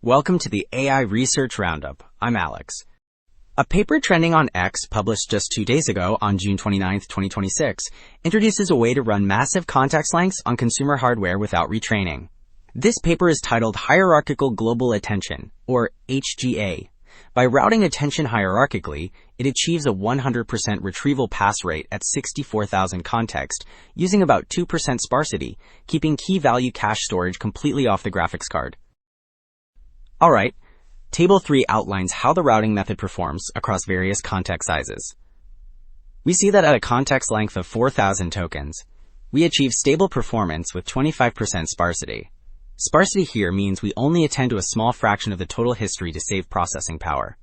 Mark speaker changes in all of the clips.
Speaker 1: Welcome to the AI Research Roundup. I'm Alex. A paper trending on X, published just 2 days ago on June 29, 2026, introduces a way to run massive context lengths on consumer hardware without retraining. This paper is titled Hierarchical Global Attention, or HGA. By routing attention hierarchically, it achieves a 100% retrieval pass rate at 64,000 context, using about 2% sparsity, keeping key value cache storage completely off the graphics card. Alright, Table 3 outlines how the routing method performs across various context sizes. We see that at a context length of 4,000 tokens, we achieve stable performance with 25% sparsity. Sparsity here means we only attend to a small fraction of the total history to save processing power.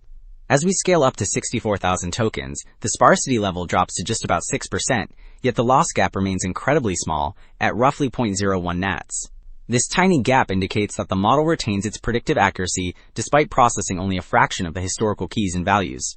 Speaker 1: As we scale up to 64,000 tokens, the sparsity level drops to just about 6%, yet the loss gap remains incredibly small, at roughly 0.01 nats. This tiny gap indicates that the model retains its predictive accuracy despite processing only a fraction of the historical keys and values.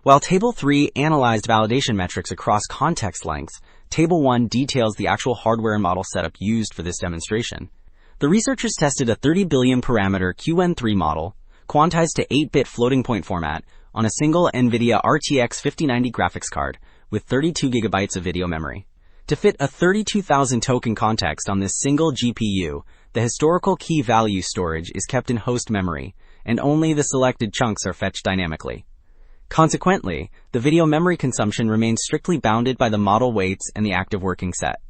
Speaker 1: While Table 3 analyzed validation metrics across context lengths, Table 1 details the actual hardware and model setup used for this demonstration. The researchers tested a 30 billion parameter QN3 model, quantized to 8-bit floating point format, on a single NVIDIA RTX 5090 graphics card with 32 gigabytes of video memory. To fit a 32,000 token context on this single GPU, the historical key value storage is kept in host memory, and only the selected chunks are fetched dynamically. Consequently, the video memory consumption remains strictly bounded by the model weights and the active working set.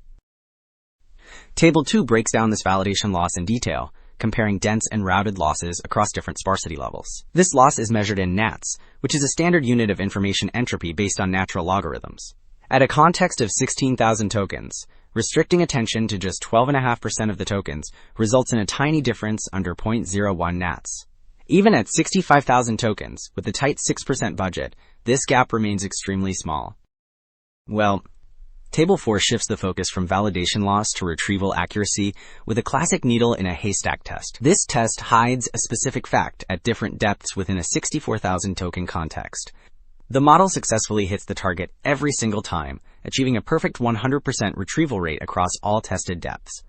Speaker 1: Table 2 breaks down this validation loss in detail, comparing dense and routed losses across different sparsity levels. This loss is measured in nats, which is a standard unit of information entropy based on natural logarithms. At a context of 16,000 tokens, restricting attention to just 12.5% of the tokens results in a tiny difference under 0.01 nats. Even at 65,000 tokens, with a tight 6% budget, this gap remains extremely small. Well, Table 4 shifts the focus from validation loss to retrieval accuracy with a classic needle in a haystack test. This test hides a specific fact at different depths within a 64,000 token context. The model successfully hits the target every single time, achieving a perfect 100% retrieval rate across all tested depths.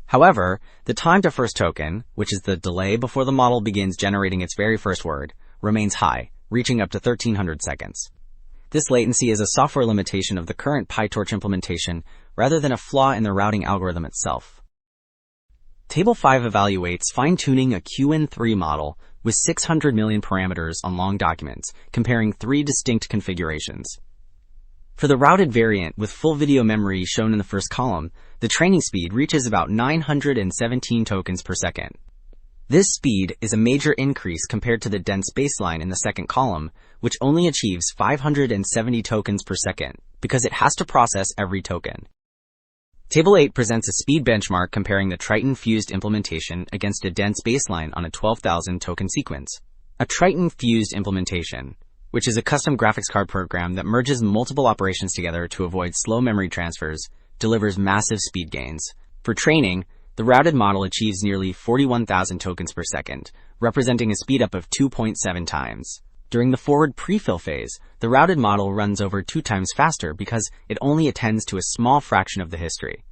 Speaker 1: However, the time to first token, which is the delay before the model begins generating its very first word, remains high, reaching up to 1300 seconds. This latency is a software limitation of the current PyTorch implementation rather than a flaw in the routing algorithm itself. Table 5 evaluates fine-tuning a QN3 model with 600 million parameters on long documents, comparing 3 distinct configurations. For the routed variant with full video memory shown in the first column, the training speed reaches about 917 tokens per second. This speed is a major increase compared to the dense baseline in the second column, which only achieves 570 tokens per second, because it has to process every token. Table 8 presents a speed benchmark comparing the Triton-fused implementation against a dense baseline on a 12,000 token sequence. A Triton-fused implementation, which is a custom graphics card program that merges multiple operations together to avoid slow memory transfers, delivers massive speed gains. For training, the routed model achieves nearly 41,000 tokens per second, representing a speedup of 2.7 times. During the forward prefill phase, the routed model runs over 2 times faster because it only attends to a small fraction of the history.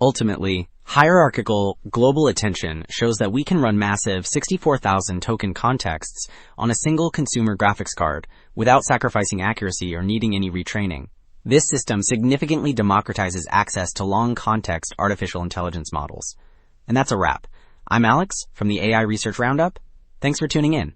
Speaker 1: Ultimately, hierarchical global attention shows that we can run massive 64,000 token contexts on a single consumer graphics card without sacrificing accuracy or needing any retraining. This system significantly democratizes access to long context artificial intelligence models. And that's a wrap. I'm Alex from the AI Research Roundup. Thanks for tuning in.